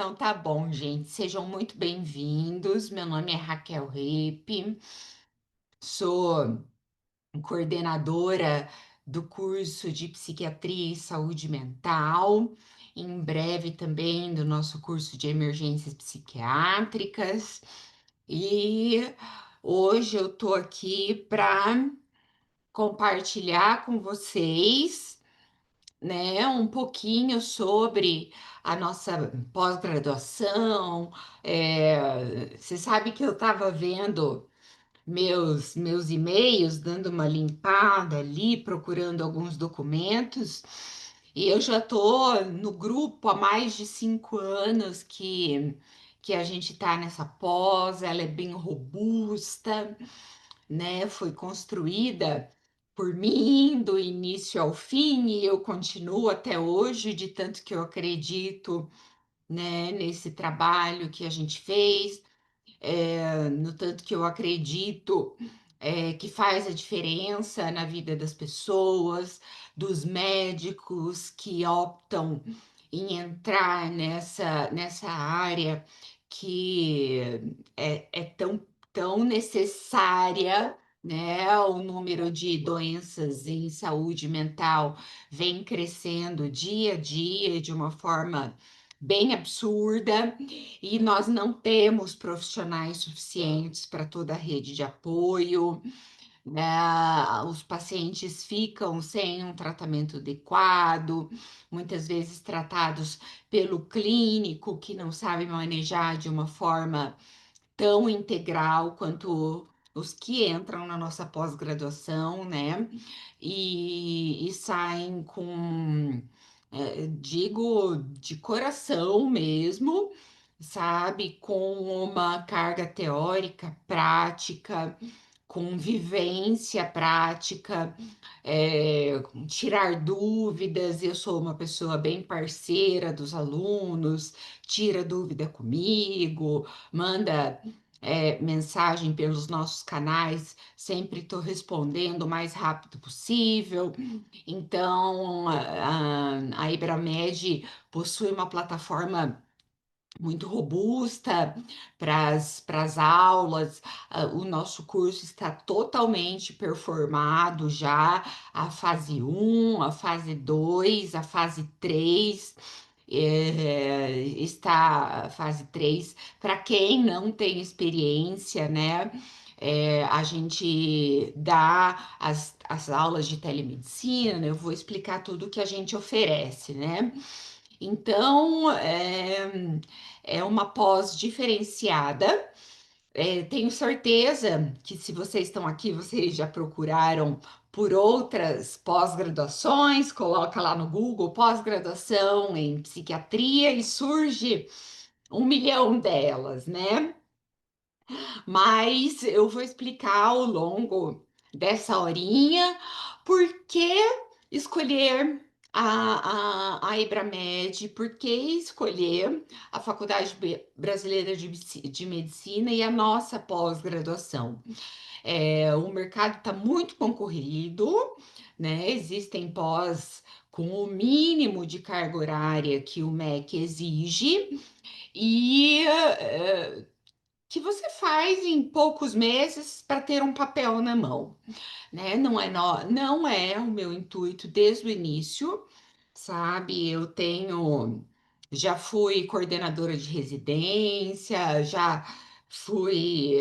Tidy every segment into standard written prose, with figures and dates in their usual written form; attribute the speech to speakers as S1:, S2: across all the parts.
S1: Então, tá bom, gente. Sejam muito bem-vindos. Meu nome é Raquel Repe, sou coordenadora do curso de Psiquiatria e Saúde Mental, em breve também do nosso curso de Emergências Psiquiátricas. E hoje eu tô aqui para compartilhar com vocês, né, um pouquinho sobre a nossa pós-graduação. Você sabe que eu estava vendo meus e-mails, dando uma limpada ali, procurando alguns documentos, e eu já estou no grupo há mais de 5 anos que a gente está nessa pós. Ela é bem robusta, né? Foi construída por mim do início ao fim e eu continuo até hoje, de tanto que eu acredito, né, nesse trabalho que a gente fez, no tanto que eu acredito, que faz a diferença na vida das pessoas, dos médicos que optam em entrar nessa área que é tão necessária, né? O número de doenças em saúde mental vem crescendo dia a dia de uma forma bem absurda, e nós não temos profissionais suficientes para toda a rede de apoio, né? Os pacientes ficam sem um tratamento adequado, muitas vezes tratados pelo clínico que não sabe manejar de uma forma tão integral quanto os que entram na nossa pós-graduação, né? E saem com, digo, de coração mesmo, sabe? Com uma carga teórica, prática, com vivência prática, tirar dúvidas. Eu sou uma pessoa bem parceira dos alunos, tira dúvida comigo, manda mensagem pelos nossos canais, sempre estou respondendo o mais rápido possível. Então, a Ibramed possui uma plataforma muito robusta para as aulas. O nosso curso está totalmente performado já, a fase 1, a fase 2, a fase 3. Está a fase 3 para quem não tem experiência, né? A gente dá as aulas de telemedicina. Eu vou explicar tudo que a gente oferece, né? Então, é uma pós diferenciada. Tenho certeza que, se vocês estão aqui, vocês já procuraram por outras pós-graduações. Coloca lá no Google pós-graduação em psiquiatria e surge 1 milhão delas, né? Mas eu vou explicar ao longo dessa horinha por que escolher a Ibramed, por que escolher a Faculdade Brasileira de Medicina e a nossa pós-graduação. O mercado está muito concorrido, né? Existem pós com o mínimo de carga horária que o MEC exige, e que você faz em poucos meses para ter um papel na mão, né? Não é o meu intuito desde o início, sabe? Já fui coordenadora de residência, já fui,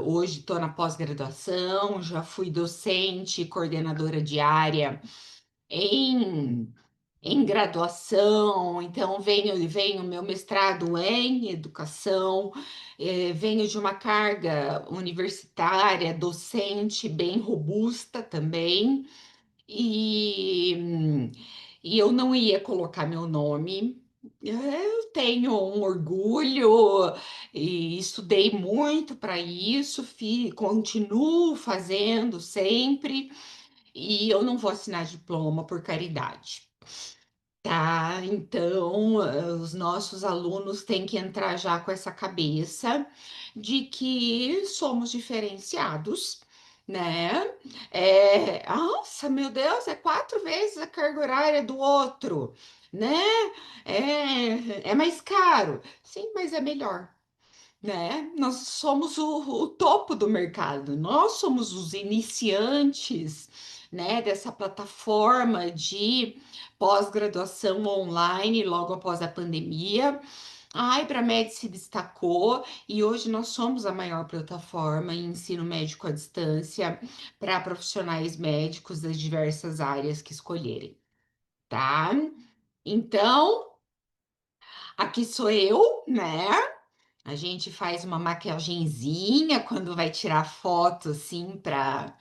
S1: hoje estou na pós-graduação, já fui docente, coordenadora de área em graduação. Então venho meu mestrado é em educação, venho de uma carga universitária, docente bem robusta também, e, e eu não ia colocar meu nome. Eu tenho um orgulho e estudei muito para isso, continuo fazendo sempre, e eu não vou assinar diploma por caridade. Tá, então, os nossos alunos têm que entrar já com essa cabeça de que somos diferenciados, né? Nossa, meu Deus, é 4 vezes a carga horária do outro, né? É mais caro. Sim, mas é melhor, né? Nós somos o topo do mercado, nós somos os iniciantes, né, dessa plataforma de pós-graduação online logo após a pandemia. A Ibramed se destacou e hoje nós somos a maior plataforma em ensino médico à distância para profissionais médicos das diversas áreas que escolherem, tá? Então, aqui sou eu, né? A gente faz uma maquiagenzinha quando vai tirar foto, assim, para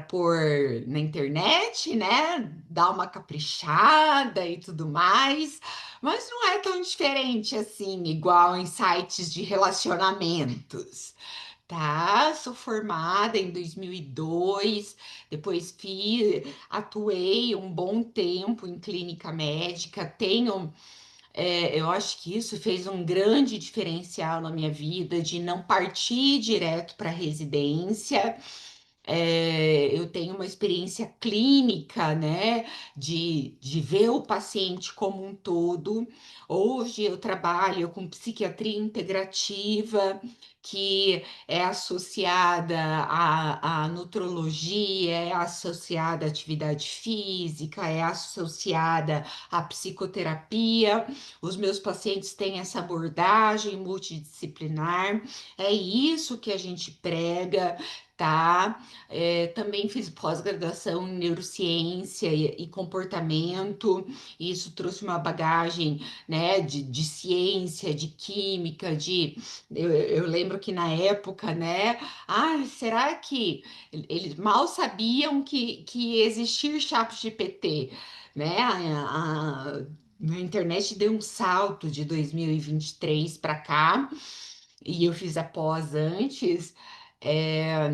S1: pôr na internet, né? Dar uma caprichada e tudo mais. Mas não é tão diferente assim, igual em sites de relacionamentos. Tá, sou formada em 2002, depois atuei um bom tempo em clínica médica, eu acho que isso fez um grande diferencial na minha vida, de não partir direto para residência. Eu tenho uma experiência clínica, né, de ver o paciente como um todo. Hoje eu trabalho com psiquiatria integrativa, que é associada à nutrologia, é associada à atividade física, é associada à psicoterapia. Os meus pacientes têm essa abordagem multidisciplinar, é isso que a gente prega, tá? Também fiz pós-graduação em neurociência e comportamento. Isso trouxe uma bagagem, né, de ciência, de química, eu lembro que na época, né? Será que eles mal sabiam que existia o ChatGPT, né? A internet deu um salto de 2023 para cá, e eu fiz a pós antes. é,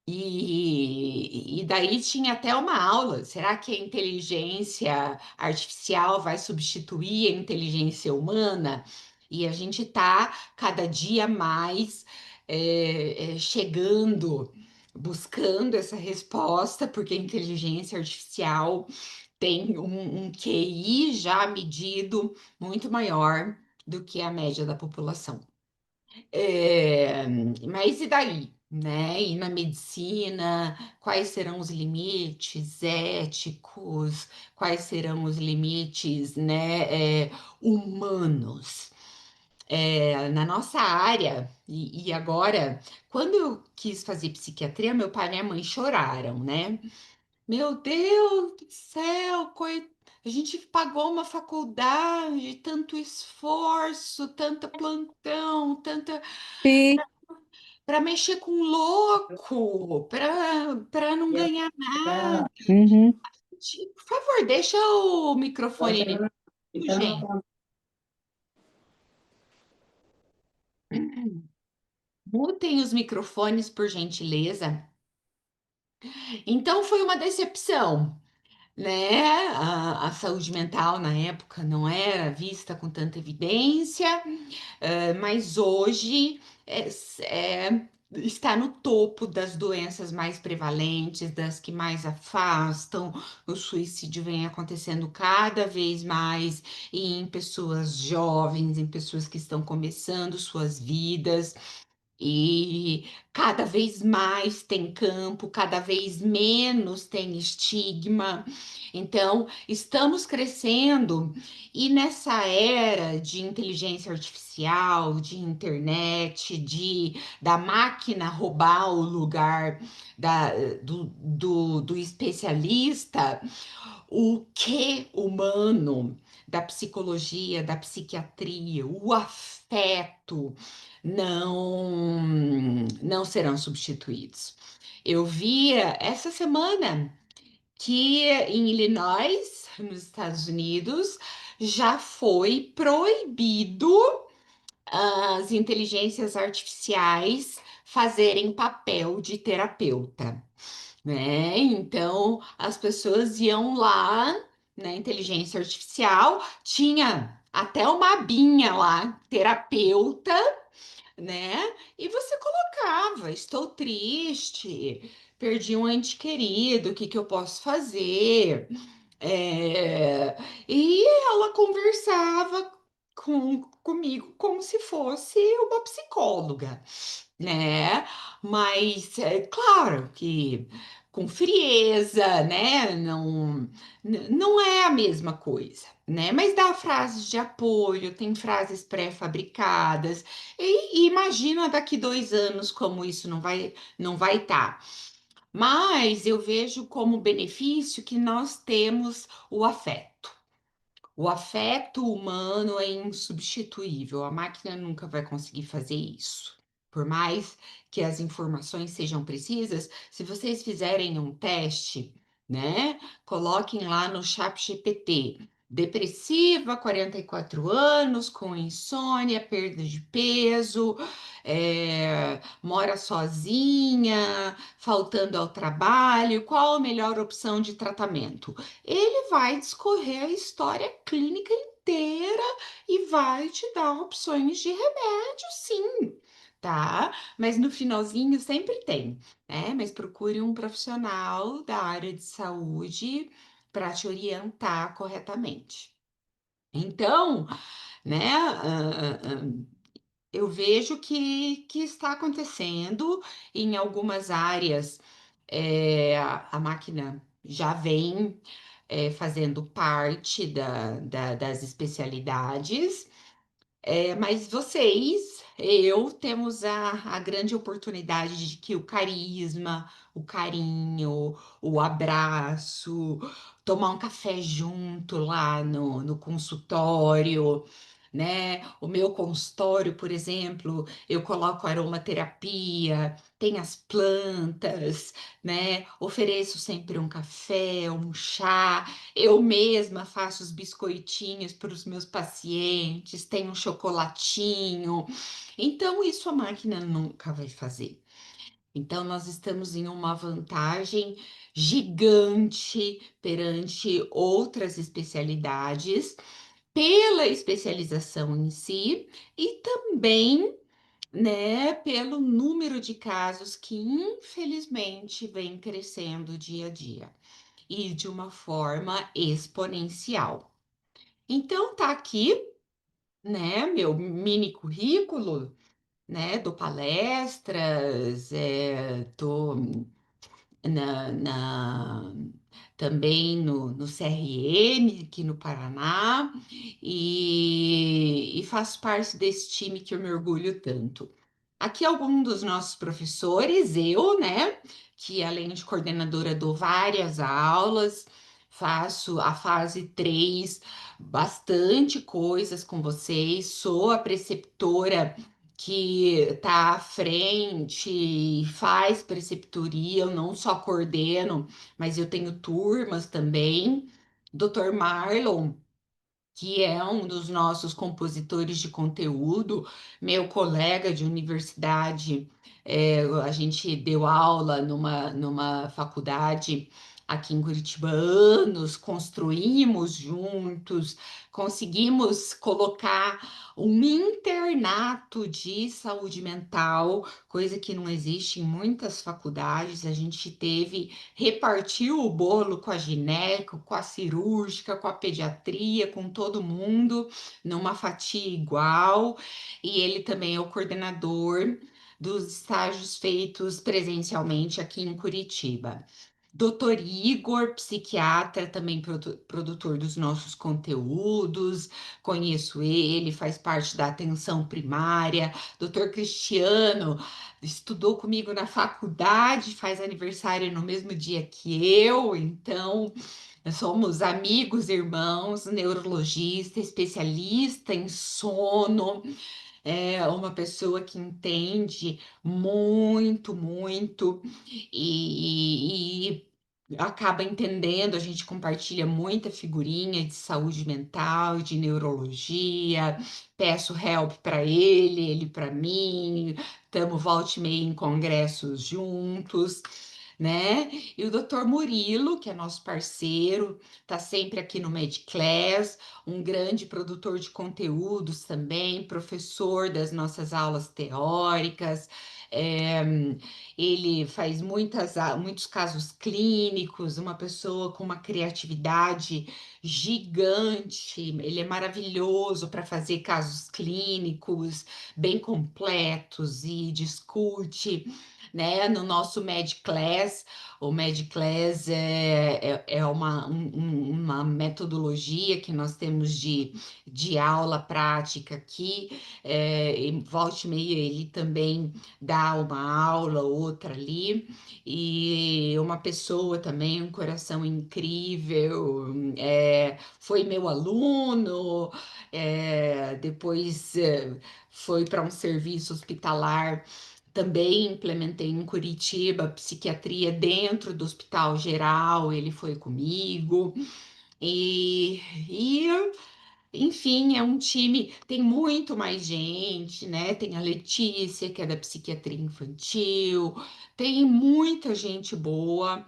S1: e daí tinha até uma aula. Será que a inteligência artificial vai substituir a inteligência humana? E a gente está cada dia mais chegando, buscando essa resposta, porque a inteligência artificial tem um QI já medido muito maior do que a média da população. É, mas e daí, né? E na medicina, quais serão os limites éticos? Quais serão os limites, né, humanos? Na nossa área, e agora, quando eu quis fazer psiquiatria, meu pai e minha mãe choraram, né? Meu Deus do céu, a gente pagou uma faculdade, tanto esforço, tanta plantão, tanta
S2: Sim.
S1: para mexer com louco, para não ganhar nada.
S2: Uhum.
S1: Por favor, deixa o microfone ligado, gente. Mutem os microfones, por gentileza. Então foi uma decepção, né? A saúde mental na época não era vista com tanta evidência. Mas hoje está no topo das doenças mais prevalentes, das que mais afastam. O suicídio vem acontecendo cada vez mais em pessoas jovens, em pessoas que estão começando suas vidas. E cada vez mais tem campo, cada vez menos tem estigma. Então, estamos crescendo, e nessa era de inteligência artificial, de internet, da máquina roubar o lugar do especialista, o que humano da psicologia, da psiquiatria, o afeto não serão substituídos. Eu vi essa semana que em Illinois, nos Estados Unidos, já foi proibido as inteligências artificiais fazerem papel de terapeuta, né? Então, as pessoas iam lá na inteligência artificial, tinha até uma abinha lá, terapeuta, né? E você colocava: estou triste, perdi um ente querido, o que que eu posso fazer? É, e ela conversava comigo como se fosse uma psicóloga, né? Mas é claro que com frieza, né? Não é a mesma coisa, né? Mas dá frases de apoio, tem frases pré-fabricadas, e imagina daqui 2 anos como isso não vai estar. Mas eu vejo como benefício que nós temos o afeto. O afeto humano é insubstituível. A máquina nunca vai conseguir fazer isso. Por mais que as informações sejam precisas, se vocês fizerem um teste, né? Coloquem lá no ChatGPT. Depressiva, 44 anos, com insônia, perda de peso, mora sozinha, faltando ao trabalho. Qual a melhor opção de tratamento? Ele vai discorrer a história clínica inteira e vai te dar opções de remédio, sim, tá? Mas no finalzinho sempre tem, né? Mas procure um profissional da área de saúde para te orientar corretamente. Então, né? Eu vejo que está acontecendo em algumas áreas. A máquina já vem fazendo parte das especialidades, mas vocês, eu, temos a grande oportunidade de que o carisma, o carinho, o abraço, tomar um café junto lá no consultório, né? O meu consultório, por exemplo, eu coloco aromaterapia, tem as plantas, né? Ofereço sempre um café, um chá. Eu mesma faço os biscoitinhos para os meus pacientes, tenho um chocolatinho. Então, isso a máquina nunca vai fazer. Então, nós estamos em uma vantagem gigante perante outras especialidades, pela especialização em si e também, né, pelo número de casos que, infelizmente, vem crescendo dia a dia e de uma forma exponencial. Então, tá aqui, né, meu mini currículo, né, dou palestras, tô também no CRM, aqui no Paraná, e faço parte desse time que eu me orgulho tanto. Aqui algum dos nossos professores, eu, né, que além de coordenadora dou várias aulas, faço a fase 3, bastante coisas com vocês, sou a preceptora que está à frente e faz preceptoria, eu não só coordeno, mas eu tenho turmas também. Dr. Marlon, que é um dos nossos compositores de conteúdo, meu colega de universidade, a gente deu aula numa faculdade aqui em Curitiba há anos, construímos juntos, conseguimos colocar um internato de saúde mental, coisa que não existe em muitas faculdades. A gente repartiu o bolo com a gineco, com a cirúrgica, com a pediatria, com todo mundo, numa fatia igual. E ele também é o coordenador dos estágios feitos presencialmente aqui em Curitiba. Doutor Igor, psiquiatra, também produtor dos nossos conteúdos, conheço ele, faz parte da atenção primária. Doutor Cristiano estudou comigo na faculdade, faz aniversário no mesmo dia que eu, então nós somos amigos, irmãos, neurologista, especialista em sono, é uma pessoa que entende muito, muito e acaba entendendo. A gente compartilha muita figurinha de saúde mental, de neurologia. Peço help para ele para mim. Estamos volta e meia em congressos juntos. né? E o Dr. Murilo, que é nosso parceiro, está sempre aqui no MedClass, um grande produtor de conteúdos também, professor das nossas aulas teóricas. é, Ele faz muitos casos clínicos, uma pessoa com uma criatividade gigante. Ele é maravilhoso para fazer casos clínicos bem completos e discute, né, no nosso MedClass. O MedClass é uma metodologia que nós temos de aula prática aqui. E volta e meia ele também dá uma aula, outra ali, e uma pessoa também, um coração incrível, foi meu aluno, depois foi para um serviço hospitalar. Também implementei em Curitiba psiquiatria dentro do Hospital Geral, ele foi comigo. E, e enfim, é um time, tem muito mais gente, né? Tem a Letícia, que é da psiquiatria infantil, tem muita gente boa.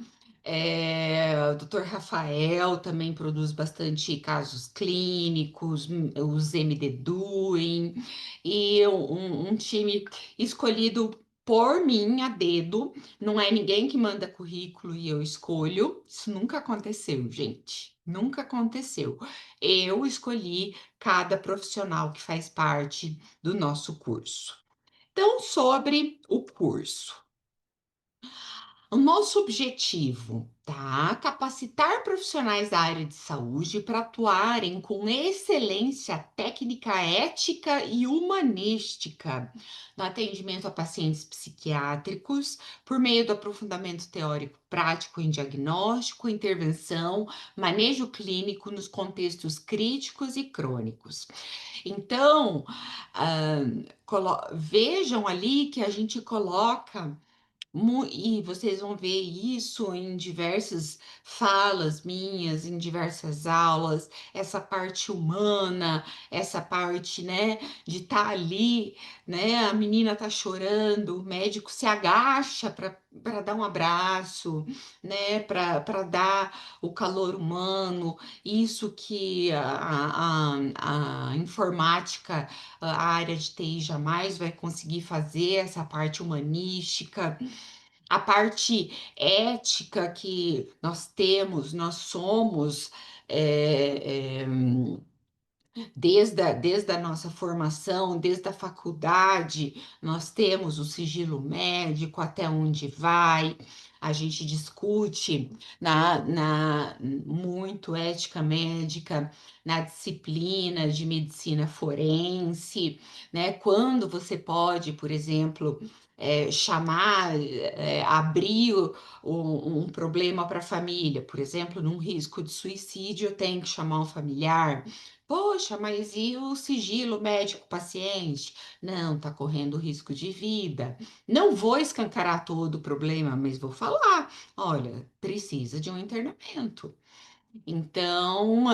S1: O Dr. Rafael também produz bastante casos clínicos, os MD Doing, e um time escolhido por mim a dedo. Não é ninguém que manda currículo e eu escolho. Isso nunca aconteceu, gente. Nunca aconteceu. Eu escolhi cada profissional que faz parte do nosso curso. Então, sobre o curso. O nosso objetivo, tá? Capacitar profissionais da área de saúde para atuarem com excelência técnica, ética e humanística no atendimento a pacientes psiquiátricos, por meio do aprofundamento teórico prático em diagnóstico, intervenção, manejo clínico nos contextos críticos e crônicos. Então, vejam ali que a gente coloca. E vocês vão ver isso em diversas falas minhas, em diversas aulas, essa parte humana, essa parte, né, de estar ali, né, a menina tá chorando, o médico se agacha para dar um abraço, né, para dar o calor humano, isso que a informática, a área de TI jamais vai conseguir fazer, essa parte humanística. A parte ética que nós temos, nós somos, é, é, desde a nossa formação, desde a faculdade, nós temos o sigilo médico, até onde vai, a gente discute muito ética médica na disciplina de medicina forense, né? Quando você pode, por exemplo, abrir um problema para a família, por exemplo, num risco de suicídio, eu tenho que chamar um familiar. Poxa, mas e o sigilo médico-paciente? Não, está correndo risco de vida. Não vou escancarar todo o problema, mas vou falar: olha, precisa de um internamento. Então,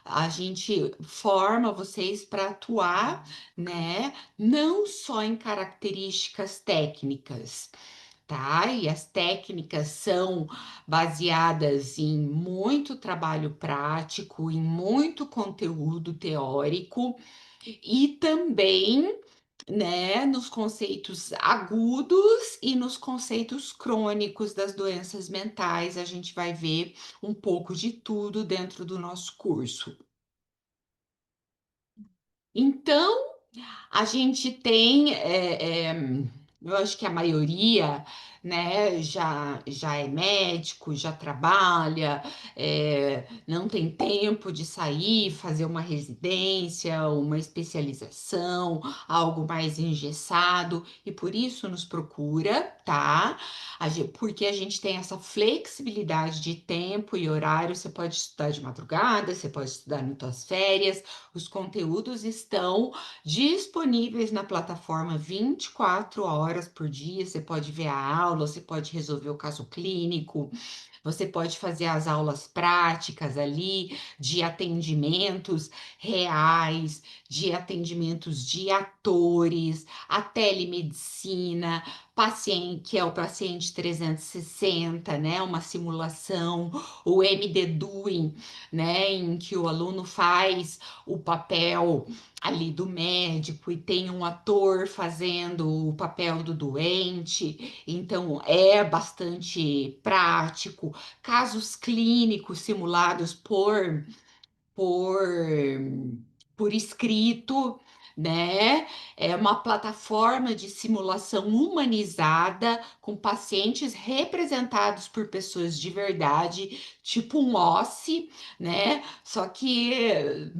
S1: a gente forma vocês para atuar, né? Não só em características técnicas, tá? E as técnicas são baseadas em muito trabalho prático, em muito conteúdo teórico e também, né, nos conceitos agudos e nos conceitos crônicos das doenças mentais. A gente vai ver um pouco de tudo dentro do nosso curso. Então, a gente tem, eu acho que a maioria, né, já é médico, já trabalha, não tem tempo de sair, fazer uma residência, uma especialização, algo mais engessado, e por isso nos procura, tá? Porque a gente tem essa flexibilidade de tempo e horário. Você pode estudar de madrugada, você pode estudar nas suas férias, os conteúdos estão disponíveis na plataforma 24 horas por dia. Você pode ver a aula, você pode resolver o caso clínico, você pode fazer as aulas práticas ali de atendimentos reais, de atendimentos de atores, a telemedicina, paciente, que é o paciente 360, né? Uma simulação, o MD Doing, né? Em que o aluno faz o papel ali do médico e tem um ator fazendo o papel do doente, então é bastante prático. Casos clínicos simulados por, por escrito, né? É uma plataforma de simulação humanizada com pacientes representados por pessoas de verdade, tipo um OSSE, né? Só que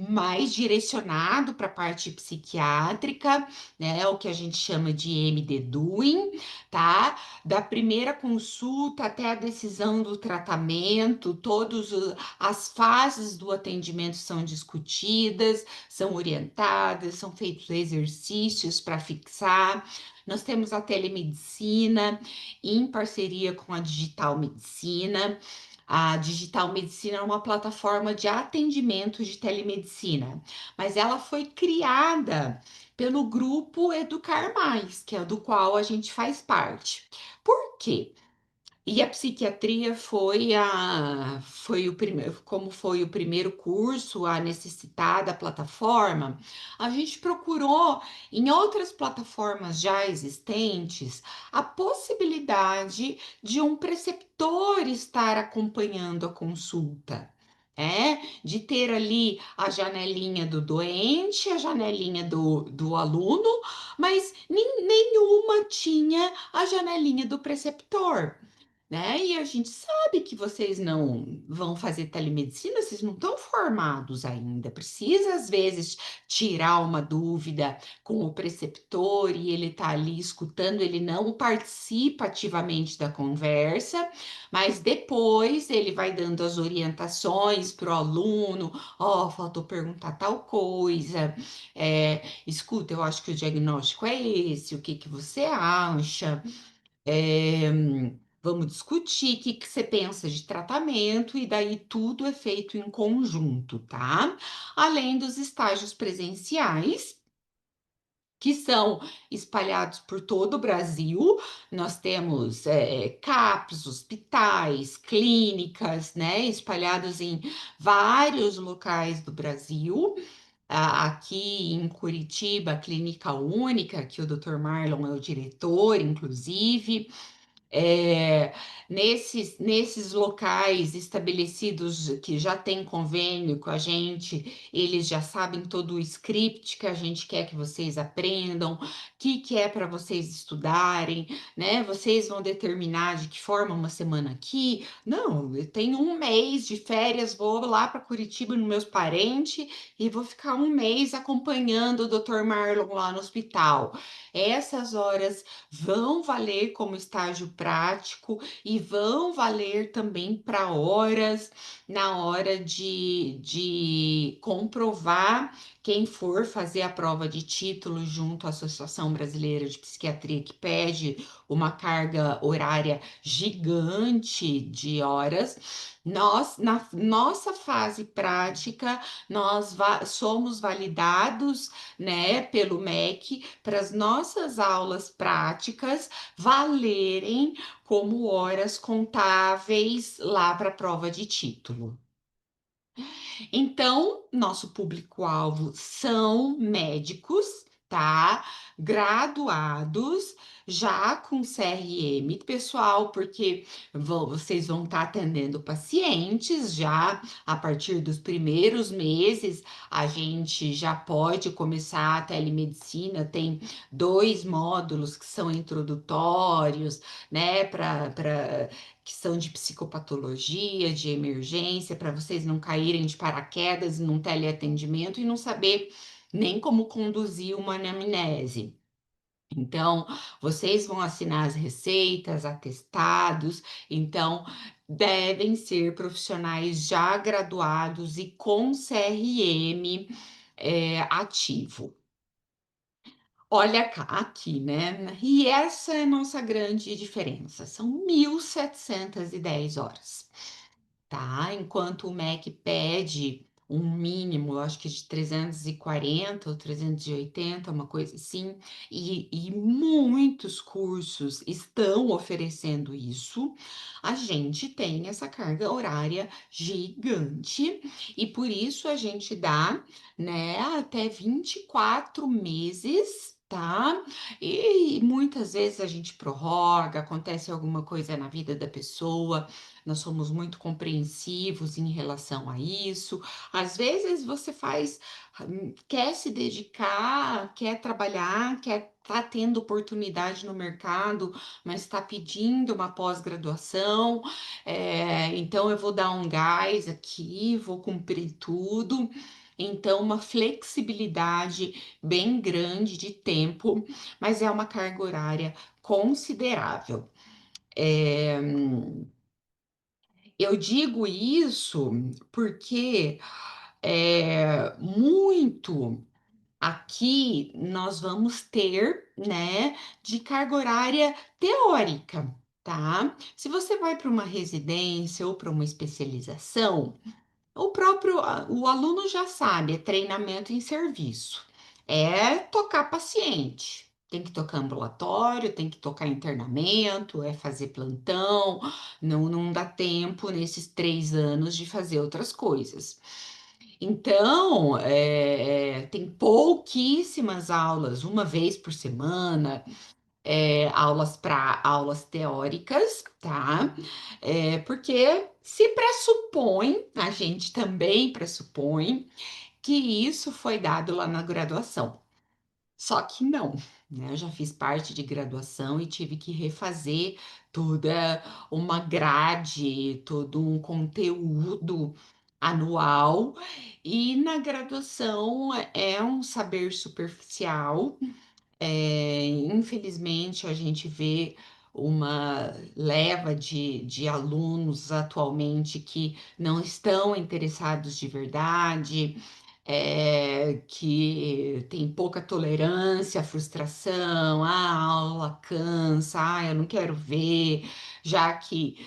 S1: mais direcionado para a parte psiquiátrica, né? O que a gente chama de MD Doing, tá? Da primeira consulta até a decisão do tratamento, todos as fases do atendimento são discutidas, são orientadas, são feitos exercícios para fixar. Nós temos a telemedicina em parceria com a digital medicina. A digital medicina é uma plataforma de atendimento de telemedicina, mas ela foi criada pelo grupo Educar Mais, que é do qual a gente faz parte. Por quê? E a psiquiatria foi o primeiro, como foi o primeiro curso a necessitar da plataforma, a gente procurou em outras plataformas já existentes a possibilidade de um preceptor estar acompanhando a consulta. De ter ali a janelinha do doente, a janelinha do aluno, mas nenhuma tinha a janelinha do preceptor, né? E a gente sabe que vocês não vão fazer telemedicina, vocês não estão formados ainda. Precisa, às vezes, tirar uma dúvida com o preceptor e ele está ali escutando, ele não participa ativamente da conversa, mas depois ele vai dando as orientações para o aluno: ó, faltou perguntar tal coisa, escuta, eu acho que o diagnóstico é esse, o que que você acha? É, vamos discutir o que que você pensa de tratamento, e daí tudo é feito em conjunto, tá? Além dos estágios presenciais, que são espalhados por todo o Brasil. Nós temos CAPs, hospitais, clínicas, né, espalhados em vários locais do Brasil. Aqui em Curitiba, a Clínica Única, que o Dr. Marlon é o diretor, inclusive. É, nesses locais estabelecidos que já tem convênio com a gente, eles já sabem todo o script que a gente quer que vocês aprendam, que é para vocês estudarem, né? Vocês vão determinar de que forma uma semana aqui. Não, eu tenho um mês de férias, vou lá para Curitiba nos meus parentes e vou ficar um mês acompanhando o Dr. Marlon lá no hospital. Essas horas vão valer como estágio prático e vão valer também para horas na hora de comprovar quem for fazer a prova de título junto à Associação Brasileira de Psiquiatria, que pede uma carga horária gigante de horas. Nós, na nossa fase prática, somos validados, né, pelo MEC para as nossas aulas práticas valerem como horas contáveis lá para a prova de título. Então, nosso público-alvo são médicos, tá? Graduados, já com CRM, pessoal, porque vocês vão estar atendendo pacientes já a partir dos primeiros meses. A gente já pode começar a telemedicina, tem 2 módulos que são introdutórios, né, que são de psicopatologia, de emergência, para vocês não caírem de paraquedas num teleatendimento e não saber nem como conduzir uma anamnese. Então, vocês vão assinar as receitas, atestados, então devem ser profissionais já graduados e com CRM ativo. Olha aqui, né? E essa é a nossa grande diferença. São 1.710 horas, tá? Enquanto o MEC pede um mínimo, eu acho que de 340 ou 380, uma coisa assim, e muitos cursos estão oferecendo isso. A gente tem essa carga horária gigante e por isso a gente dá, né, até 24 meses. Tá? E muitas vezes a gente prorroga, acontece alguma coisa na vida da pessoa, nós somos muito compreensivos em relação a isso. Às vezes você faz, quer se dedicar, quer trabalhar, quer tá tendo oportunidade no mercado, mas está pedindo uma pós-graduação, então eu vou dar um gás aqui, vou cumprir tudo. Então, uma flexibilidade bem grande de tempo, mas é uma carga horária considerável. É, eu digo isso porque muito aqui nós vamos ter, né, de carga horária teórica, tá? Se você vai para uma residência ou para uma especialização, o aluno já sabe, é treinamento em serviço, é tocar paciente. Tem que tocar ambulatório, tem que tocar internamento, é fazer plantão, não dá tempo nesses 3 anos de fazer outras coisas. Então, tem pouquíssimas aulas, uma vez por semana, aulas para aulas teóricas, tá? Porque se pressupõe, a gente também pressupõe, que isso foi dado lá na graduação. Só que não, né? Eu já fiz parte de graduação e tive que refazer toda uma grade, todo um conteúdo anual, e na graduação é um saber superficial. Infelizmente, a gente vê uma leva de alunos atualmente que não estão interessados de verdade, que tem pouca tolerância à frustração, a aula cansa, eu não quero ver, já que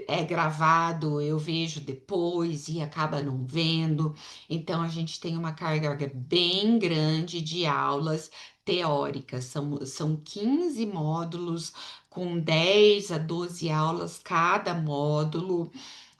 S1: é gravado, eu vejo depois e acaba não vendo. Então, a gente tem uma carga bem grande de aulas teóricas, são 15 módulos com 10 a 12 aulas cada módulo,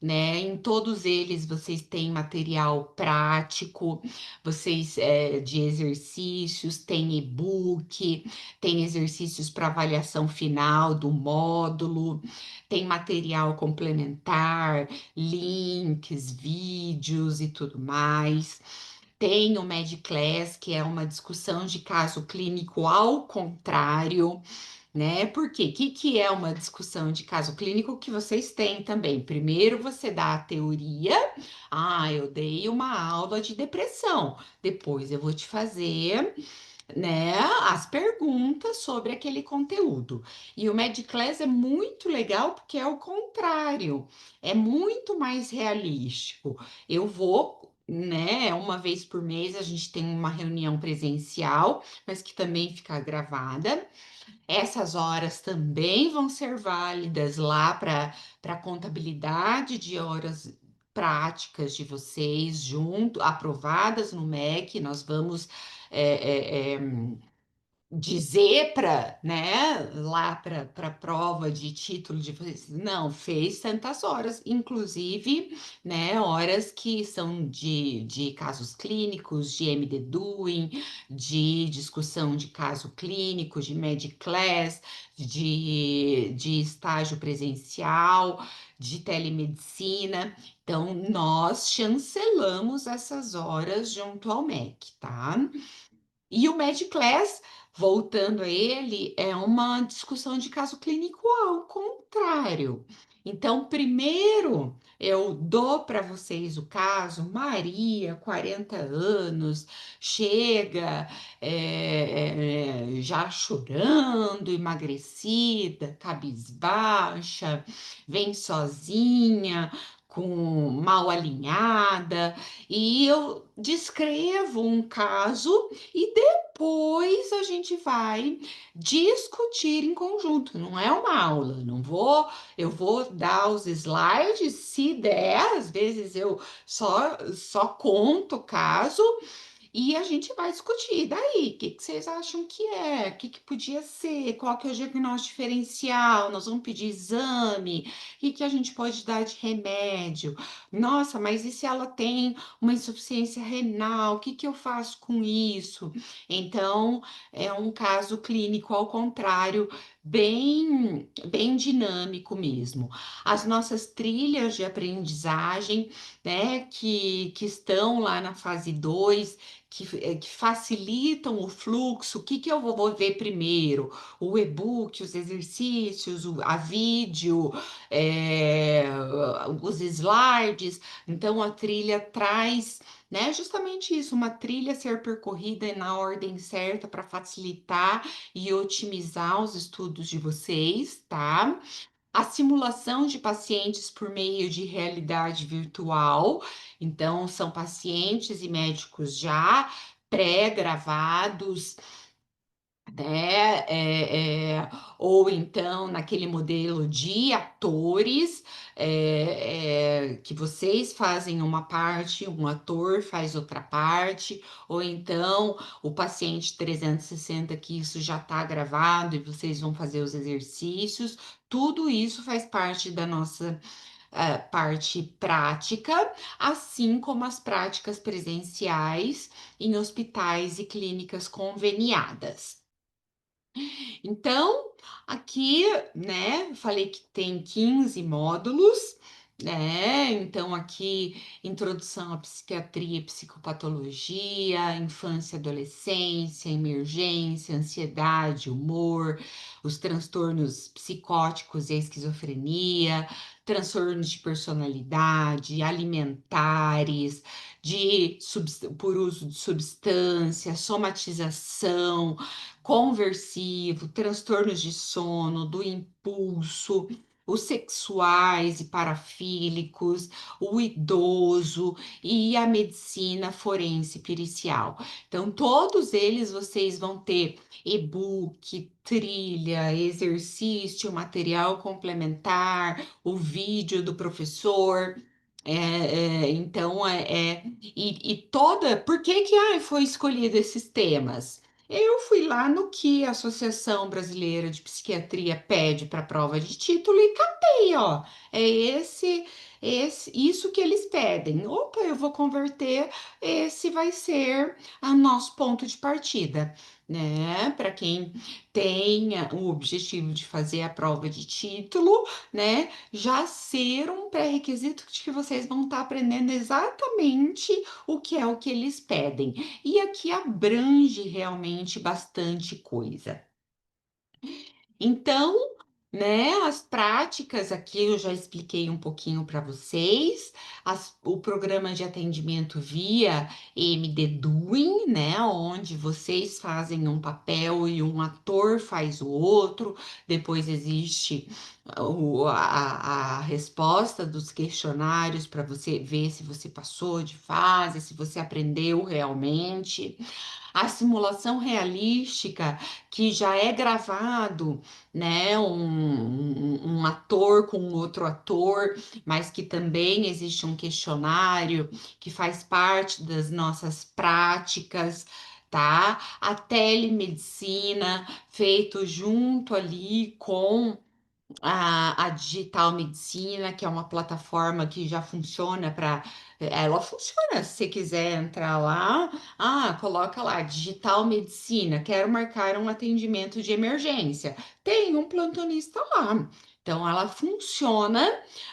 S1: né? Em todos eles vocês têm material prático, vocês de exercícios, tem e-book, tem exercícios para avaliação final do módulo, tem material complementar, links, vídeos e tudo mais. Tem o MedClass, que é uma discussão de caso clínico ao contrário, né? Por quê? Que é uma discussão de caso clínico que vocês têm também? Primeiro você dá a teoria, eu dei uma aula de depressão, depois eu vou te fazer, né, as perguntas sobre aquele conteúdo. E o MedClass é muito legal porque é o contrário, é muito mais realístico. Eu vou, né, uma vez por mês a gente tem uma reunião presencial, mas que também fica gravada. Essas horas também vão ser válidas lá para contabilidade de horas práticas de vocês junto, aprovadas no MEC. Nós vamos é, é, é, dizer para, né, lá para a prova de título de vocês, não, fez tantas horas, inclusive, né, horas que são de casos clínicos, de MD Doing, de discussão de caso clínico, de Medclass, de estágio presencial, de telemedicina. Então, nós chancelamos essas horas junto ao MEC, tá? E o Medclass, voltando a ele, é uma discussão de caso clínico ao contrário. Então, primeiro eu dou para vocês o caso, Maria, 40 anos, chega já chorando, emagrecida, cabisbaixa, vem sozinha, com mal alinhada, e eu descrevo um caso e depois a gente vai discutir em conjunto. Não é uma aula, não vou, eu vou dar os slides, se der, às vezes eu só conto o caso e a gente vai discutir. Daí, o que que vocês acham que é? O que que podia ser? Qual que é o diagnóstico diferencial? Nós vamos pedir exame? O que que a gente pode dar de remédio? Nossa, mas e se ela tem uma insuficiência renal? O que que eu faço com isso? Então, é um caso clínico ao contrário, bem dinâmico mesmo. As nossas trilhas de aprendizagem, né, que estão lá na fase 2 que facilitam o fluxo. O que que eu vou ver primeiro? O e-book, os exercícios, a vídeo, é, os slides. Então, a trilha traz, né, justamente isso, uma trilha a ser percorrida na ordem certa para facilitar e otimizar os estudos de vocês, tá? A simulação de pacientes por meio de realidade virtual. Então, são pacientes e médicos já pré-gravados, né? Ou então naquele modelo de atores, que vocês fazem uma parte, um ator faz outra parte, ou então o paciente 360 que isso já está gravado e vocês vão fazer os exercícios. Tudo isso faz parte da nossa parte prática, assim como as práticas presenciais em hospitais e clínicas conveniadas. Então, aqui, né, falei que tem 15 módulos, né? Então, aqui, introdução à psiquiatria e psicopatologia, infância e adolescência, emergência, ansiedade, humor, os transtornos psicóticos e a esquizofrenia, transtornos de personalidade, alimentares, por uso de substância, somatização, conversivo, transtornos de sono, do impulso, os sexuais e parafílicos, o idoso e a medicina forense pericial. Então, todos eles vocês vão ter e-book, trilha, exercício, material complementar, o vídeo do professor. E toda, por que que foi escolhido esses temas? Eu fui lá no que a Associação Brasileira de Psiquiatria pede para prova de título e catei, ó. É isso que eles pedem. Opa, eu vou converter, esse vai ser o nosso ponto de partida, né? Para quem tenha o objetivo de fazer a prova de título, né? Já ser um pré-requisito de que vocês vão estar aprendendo exatamente o que eles pedem. E aqui abrange realmente bastante coisa. Então, né, as práticas aqui eu já expliquei um pouquinho para vocês. O programa de atendimento via MD Doing, né, onde vocês fazem um papel e um ator faz o outro. Depois existe a resposta dos questionários para você ver se você passou de fase, se você aprendeu realmente. A simulação realística, que já é gravado, né, um ator com outro ator, mas que também existe um questionário que faz parte das nossas práticas, tá? A telemedicina, feito junto ali com a Digital Medicina, que é uma plataforma que já funciona para. Ela funciona, se você quiser entrar lá, coloca lá, Digital Medicina, quero marcar um atendimento de emergência. Tem um plantonista lá. Então, ela funciona,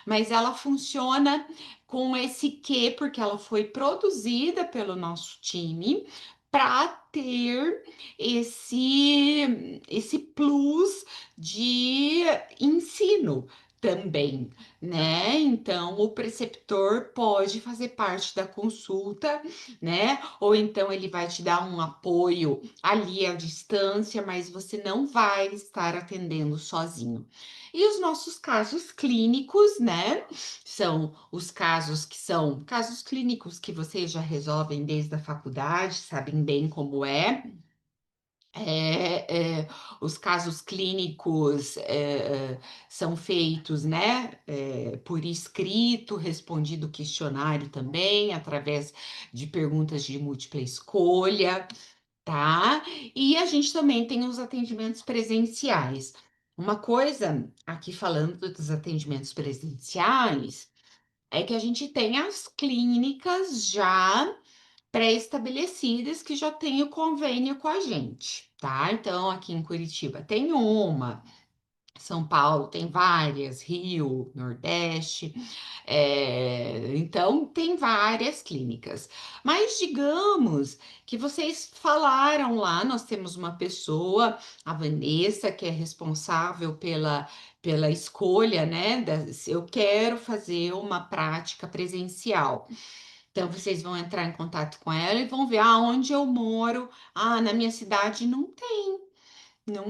S1: mas ela funciona com esse quê, porque ela foi produzida pelo nosso time para ter esse plus de ensino, também, né? Então, o preceptor pode fazer parte da consulta, né? Ou então ele vai te dar um apoio ali à distância, mas você não vai estar atendendo sozinho. E os nossos casos clínicos, né? São os casos que são casos clínicos que vocês já resolvem desde a faculdade, sabem bem como é. Os casos clínicos são feitos, né, por escrito, respondido o questionário também, através de perguntas de múltipla escolha, tá? E a gente também tem os atendimentos presenciais. Uma coisa, aqui falando dos atendimentos presenciais, é que a gente tem as clínicas já pré-estabelecidas que já têm o convênio com a gente, tá? Então, aqui em Curitiba tem uma, São Paulo tem várias, Rio, Nordeste, então tem várias clínicas. Mas digamos que vocês falaram lá, nós temos uma pessoa, a Vanessa, que é responsável pela escolha, né? Se eu quero fazer uma prática presencial. Então, vocês vão entrar em contato com ela e vão ver aonde eu moro. Ah, na minha cidade não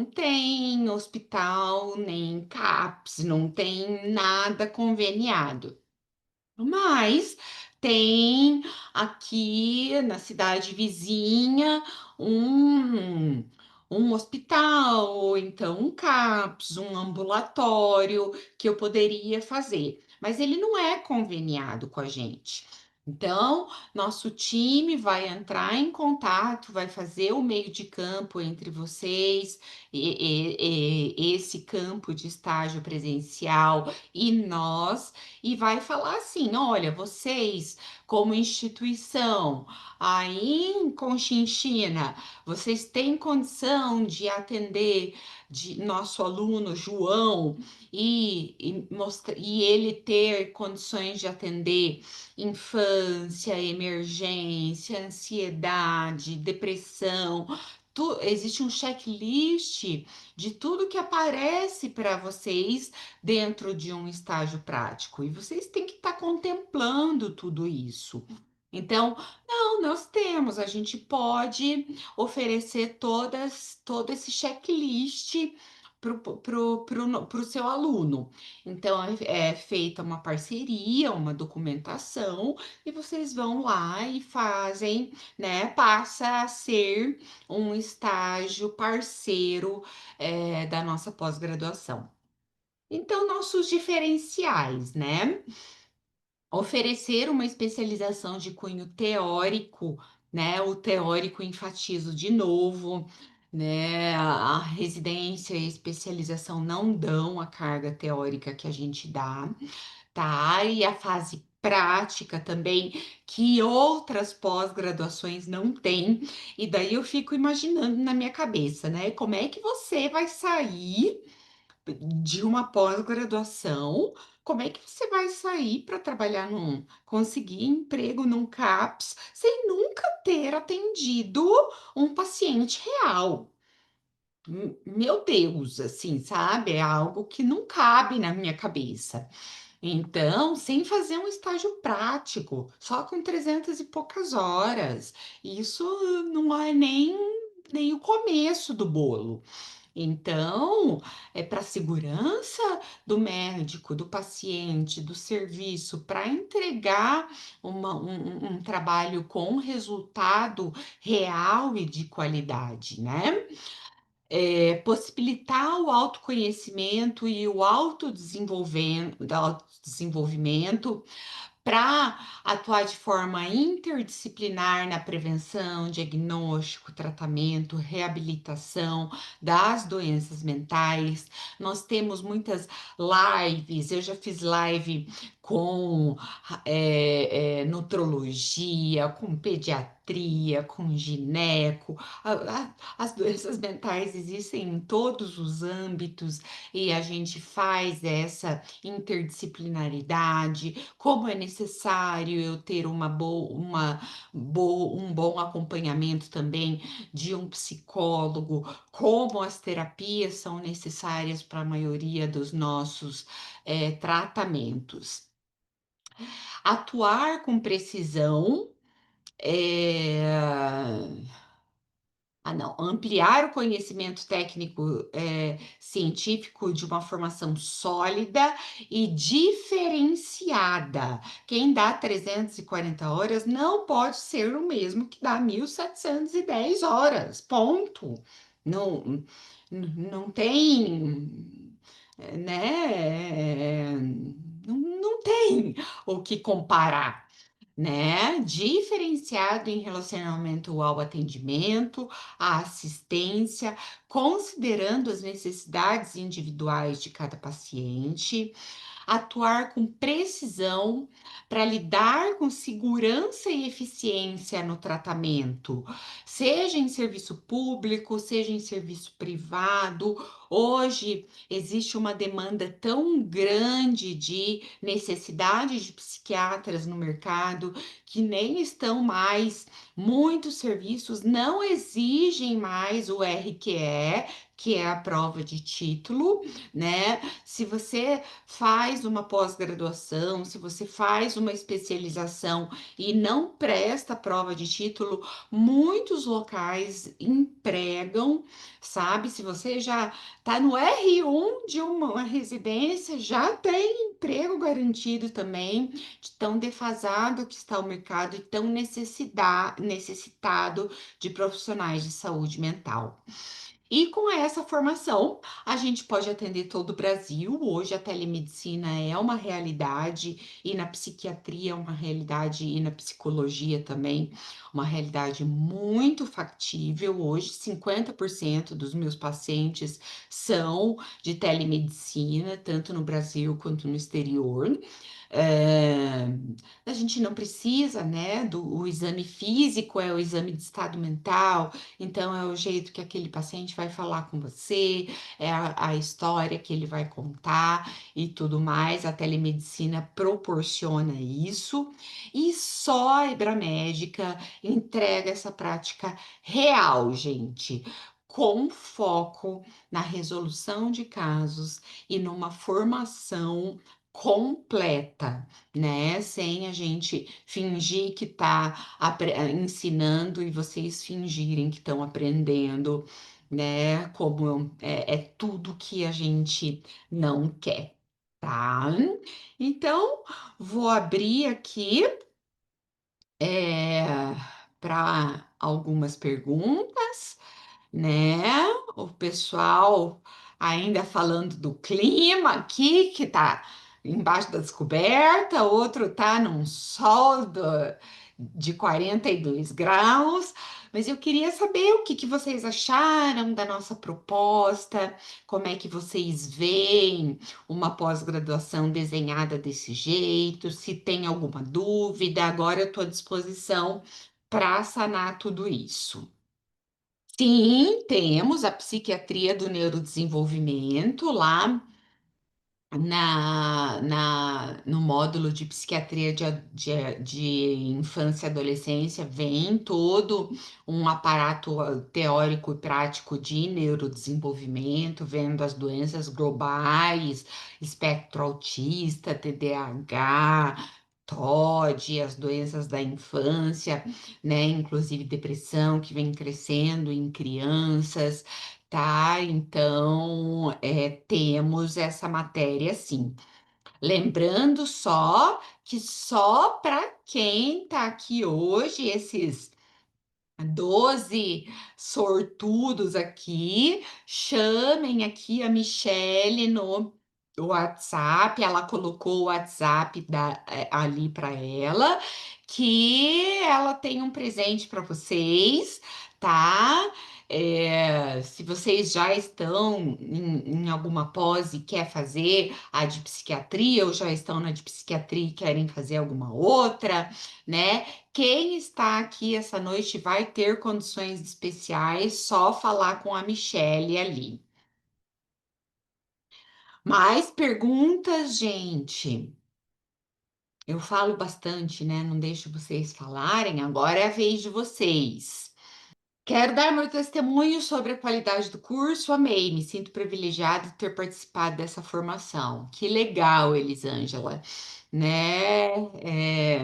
S1: tem hospital, nem CAPS, não tem nada conveniado. Mas tem aqui na cidade vizinha um, um hospital, ou então um CAPS, um ambulatório que eu poderia fazer. Mas ele não é conveniado com a gente. Então, nosso time vai entrar em contato, vai fazer o meio de campo entre vocês, e esse campo de estágio presencial e nós e vai falar assim: olha, vocês, como instituição, aí em Conchinchina, vocês têm condição de atender de nosso aluno João e ele ter condições de atender infância, emergência, ansiedade, depressão. Existe um checklist de tudo que aparece para vocês dentro de um estágio prático. E vocês têm que estar contemplando tudo isso. Então, não, nós temos, a gente pode oferecer todo esse checklist para o seu aluno. Então, é feita uma parceria, uma documentação, e vocês vão lá e fazem, né? Passa a ser um estágio parceiro, da nossa pós-graduação. Então, nossos diferenciais, né? Oferecer uma especialização de cunho teórico, né? O teórico enfatizo de novo, né? A residência e a especialização não dão a carga teórica que a gente dá, tá? E a fase prática também, que outras pós-graduações não têm. E daí eu fico imaginando na minha cabeça, né? Como é que você vai sair de uma pós-graduação, como é que você vai sair para trabalhar conseguir emprego num CAPS sem nunca ter atendido um paciente real? Meu Deus, assim, sabe? É algo que não cabe na minha cabeça. Então, sem fazer um estágio prático, só com 300 e poucas horas. Isso não é nem o começo do bolo. Então, é para a segurança do médico, do paciente, do serviço, para entregar um trabalho com resultado real e de qualidade, né? Possibilitar o autoconhecimento e o autodesenvolvimento para atuar de forma interdisciplinar na prevenção, diagnóstico, tratamento, reabilitação das doenças mentais. Nós temos muitas lives, eu já fiz live com nutrologia, com pediatria. psiquiatria, com gineco. As doenças mentais existem em todos os âmbitos e a gente faz essa interdisciplinaridade, como é necessário eu ter um bom acompanhamento também de um psicólogo, como as terapias são necessárias para a maioria dos nossos tratamentos. Atuar com precisão, eh, não, ampliar o conhecimento técnico, científico de uma formação sólida e diferenciada. Quem dá 340 horas não pode ser o mesmo que dá 1.710 horas, ponto. Não, não tem, né? Não tem o que comparar, né? Diferenciado em relacionamento ao atendimento, à assistência, considerando as necessidades individuais de cada paciente, atuar com precisão para lidar com segurança e eficiência no tratamento, seja em serviço público, seja em serviço privado. Hoje existe uma demanda tão grande de necessidade de psiquiatras no mercado que nem estão mais, muitos serviços não exigem mais o RQE, que é a prova de título, né? Se você faz uma pós-graduação, se você faz uma especialização e não presta prova de título, muitos locais empregam, sabe? Se você já está no R1 de uma residência, já tem emprego garantido também, de tão defasado que está o mercado e tão necessitado de profissionais de saúde mental. E com essa formação, a gente pode atender todo o Brasil. Hoje a telemedicina é uma realidade, e na psiquiatria é uma realidade, e na psicologia também, uma realidade muito factível. Hoje, 50% dos meus pacientes são de telemedicina, tanto no Brasil quanto no exterior. É, a gente não precisa, né, o exame físico é o exame de estado mental, então é o jeito que aquele paciente vai falar com você, é a história que ele vai contar e tudo mais. A telemedicina proporciona isso e só a Ibramédica entrega essa prática real, gente. Com foco na resolução de casos e numa formação completa, né? Sem a gente fingir que está ensinando e vocês fingirem que estão aprendendo, né? Como é tudo que a gente não quer, tá? Então, vou abrir aqui para algumas perguntas, né? O pessoal ainda falando do clima aqui, que tá embaixo da descoberta, outro tá num sol de 42 graus, mas eu queria saber o que que vocês acharam da nossa proposta, como é que vocês veem uma pós-graduação desenhada desse jeito, se tem alguma dúvida, agora eu estou à disposição para sanar tudo isso. Sim, temos a psiquiatria do neurodesenvolvimento lá no módulo de psiquiatria de infância e adolescência, vem todo um aparato teórico e prático de neurodesenvolvimento, vendo as doenças globais, espectro autista, TDAH, TOD, as doenças da infância, né? Inclusive depressão que vem crescendo em crianças. Tá, então temos essa matéria sim. Lembrando só que só para quem está aqui hoje, esses 12 sortudos aqui, chamem aqui a Michele no WhatsApp, ela colocou o WhatsApp ali para ela, que ela tem um presente para vocês, tá? Se vocês já estão em alguma pós e quer fazer a de psiquiatria, ou já estão na de psiquiatria e querem fazer alguma outra, né? Quem está aqui essa noite vai ter condições especiais, só falar com a Michelle ali. Mais perguntas, gente? Eu falo bastante, né? Não deixo vocês falarem, agora é a vez de vocês. Quero dar meu testemunho sobre a qualidade do curso. Amei, me sinto privilegiada de ter participado dessa formação. Que legal, Elisângela, né? É,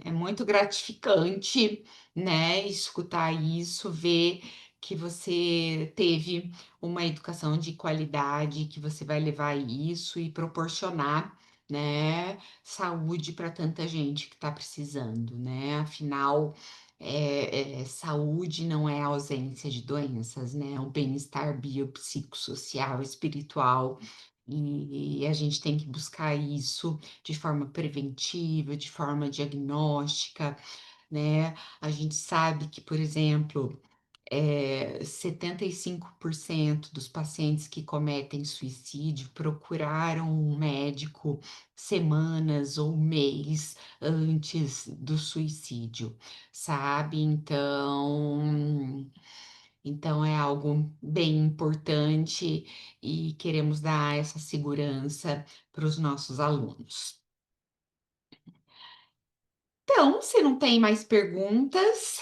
S1: é muito gratificante, né? Escutar isso, ver que você teve uma educação de qualidade, que você vai levar isso e proporcionar, né, saúde para tanta gente que está precisando, né? Afinal. Saúde não é ausência de doenças, né? É o bem-estar biopsicossocial, espiritual, e a gente tem que buscar isso de forma preventiva, de forma diagnóstica, né? A gente sabe que, por exemplo, 75% dos pacientes que cometem suicídio procuraram um médico semanas ou mês antes do suicídio, sabe? Então é algo bem importante e queremos dar essa segurança para os nossos alunos. Então, se não tem mais perguntas,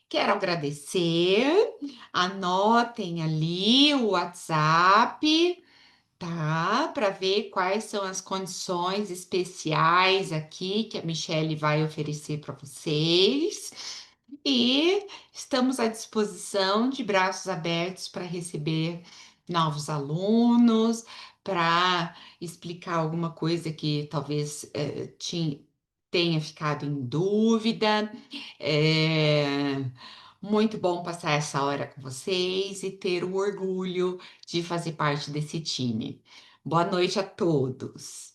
S1: quero agradecer. Anotem ali o WhatsApp, tá? Para ver quais são as condições especiais aqui que a Michelle vai oferecer para vocês. E estamos à disposição de braços abertos para receber novos alunos, para explicar alguma coisa que talvez tenha ficado em dúvida. É muito bom passar essa hora com vocês e ter o orgulho de fazer parte desse time. Boa noite a todos.